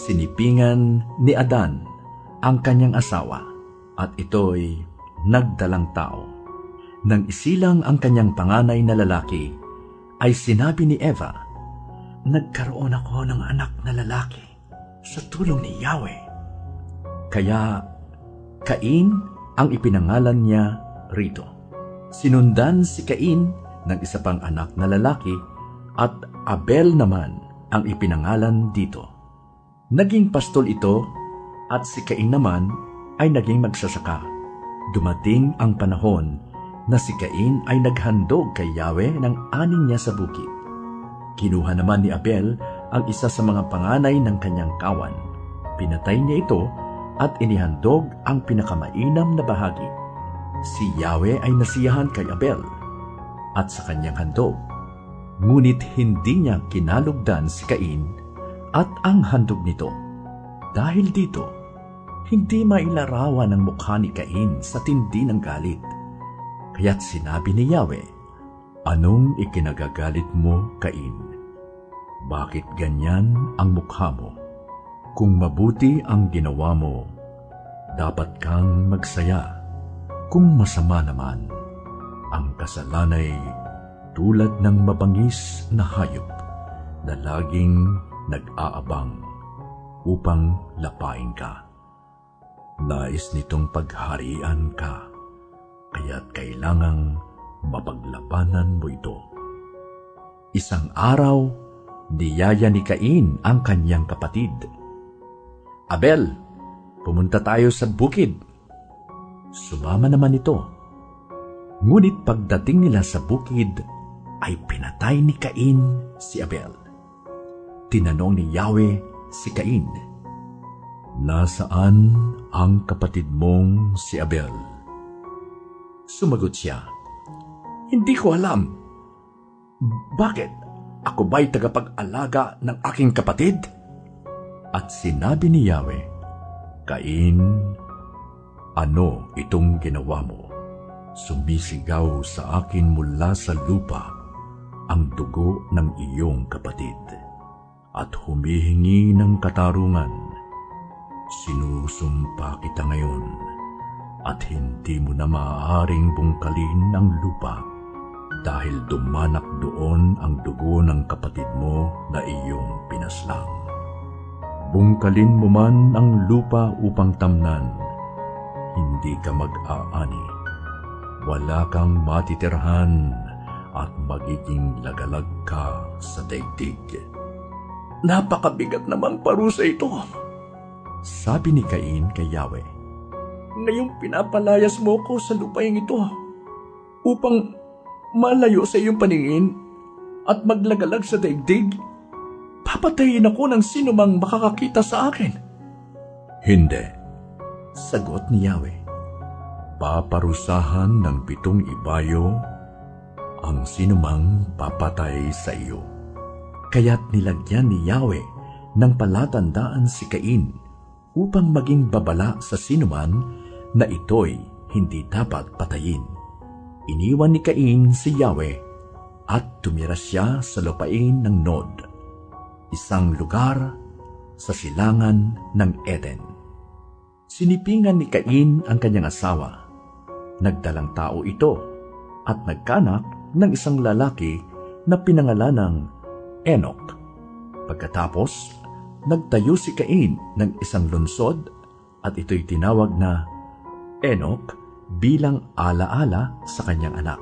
Sinipingan ni Adan ang kanyang asawa at ito'y nagdalang tao. Nang isilang ang kanyang panganay na lalaki, ay sinabi ni Eva, "Nagkaroon ako ng anak na lalaki sa tulong ni Yahweh." Kaya Cain ang ipinangalan niya rito. Sinundan si Cain ng isa pang anak na lalaki at Abel naman ang ipinangalan dito. Naging pastol ito at si Cain naman ay naging magsasaka. Dumating ang panahon na si Cain ay naghandog kay Yahweh ng aning niya sa bukid. Kinuha naman ni Abel ang isa sa mga panganay ng kanyang kawan. Pinatay niya ito at inihandog ang pinakamainam na bahagi. Si Yahweh ay nasiyahan kay Abel at sa kanyang handog. Ngunit hindi niya kinalugdan si Cain at ang handog nito. Dahil dito, hindi mailarawan ang mukha ni Cain sa tindi ng galit. Kaya't sinabi ni Yahweh, "Anong ikinagagalit mo, Cain? Bakit ganyan ang mukha mo? Kung mabuti ang ginawa mo, dapat kang magsaya. Kung masama naman, ang kasalanay tulad ng mabangis na hayop na laging nag-aabang upang lapain ka. Nais nitong pagharian ka, kaya't kailangang mapaglabanan mo ito." Isang araw, niyaya ni Cain ang kanyang kapatid. "Abel, pumunta tayo sa bukid." Sumama naman ito. Ngunit pagdating nila sa bukid, ay pinatay ni Cain si Abel. Tinanong ni Yahweh si Cain, "Nasaan ang kapatid mong si Abel?" Sumagot siya, "Hindi ko alam." "Bakit? Ako ba'y tagapag-alaga ng aking kapatid?" At sinabi ni Yahweh, "Cain, ano itong ginawa mo? Sumisigaw sa akin mula sa lupa ang dugo ng iyong kapatid at humihingi ng katarungan. Sinusumpa kita ngayon at hindi mo na maaaring bungkalin ang lupa dahil dumanak doon ang dugo ng kapatid mo na iyong pinaslang. Bungkalin mo man ang lupa upang tamnan, hindi ka mag-aani. Wala kang matitirhan at magiging lagalag ka sa daigdig." "Napakabigat namang parusa ito," sabi ni Cain kay Yahweh. "Ngayong pinapalayas mo ko sa lupaing ito upang malayo sa iyong paningin at maglagalag sa daigdig. Papatayin ako ng sino mang makakakita sa akin." "Hindi," sagot ni Yahweh. "Paparusahan ng 7 ibayo ang sinumang papatay sa iyo." Kaya't nilagyan ni Yahweh ng palatandaan si Cain upang maging babala sa sinuman na ito'y hindi dapat patayin. Iniwan ni Cain si Yahweh at tumira siya sa lupain ng Nod, isang lugar sa silangan ng Eden. Sinipingan ni Cain ang kanyang asawa. Nagdalang tao ito at nagkanak ng isang lalaki na pinangalanang Enoch. Pagkatapos, nagtayo si Cain ng isang lungsod at ito'y tinawag na Enoch bilang alaala sa kanyang anak.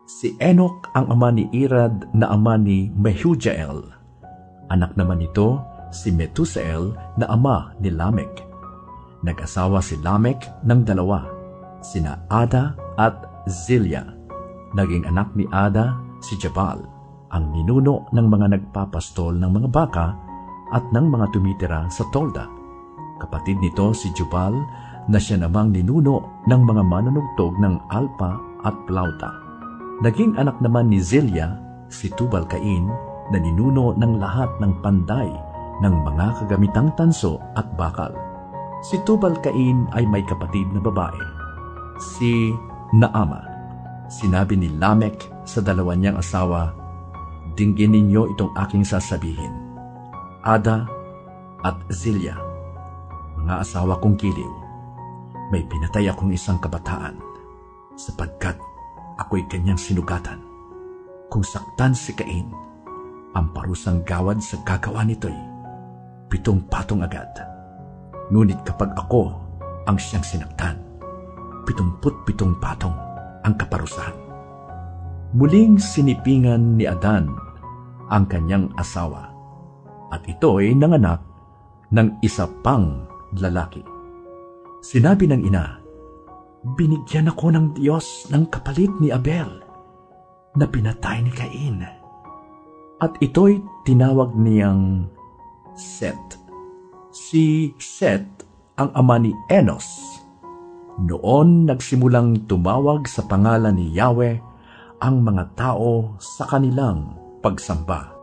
Si Enoch ang ama ni Irad na ama ni Mehujael. Anak naman nito si Metusael na ama ni Lamech. Nag-asawa si Lamech ng 2, sina Ada at Zillah. Naging anak ni Ada si Jabal, ang ninuno ng mga nagpapastol ng mga baka at ng mga tumitira sa tolda. Kapatid nito si Jubal na siya namang ninuno ng mga manunugtog ng alpa at plauta. Naging anak naman ni Zillah si Tubal-Cain na ninuno ng lahat ng panday ng mga kagamitang tanso at bakal. Si Tubal-Cain ay may kapatid na babae, si Naama. Sinabi ni Lamech sa 2 niyang asawa, "Dinggin ninyo itong aking sasabihin. Ada at Zilya, mga asawa kong giliw, may pinatay akong isang kabataan sapagkat ako'y kanyang sinugatan. Kung saktan si Cain, ang parusang gawad sa gagawa nito'y 7 patong agad. Ngunit kapag ako ang siyang sinaktan, 77 patong ang kaparusahan. Muling sinipingan ni Adan ang kanyang asawa, at ito'y nanganak ng isa pang lalaki. Sinabi ng ina, "Binigyan ako ng Diyos ng kapalit ni Abel na pinatay ni Cain." At ito'y tinawag niyang Set. Si Set ang ama ni Enos. Noon nagsimulang tumawag sa pangalan ni Yahweh ang mga tao sa kanilang pagsamba.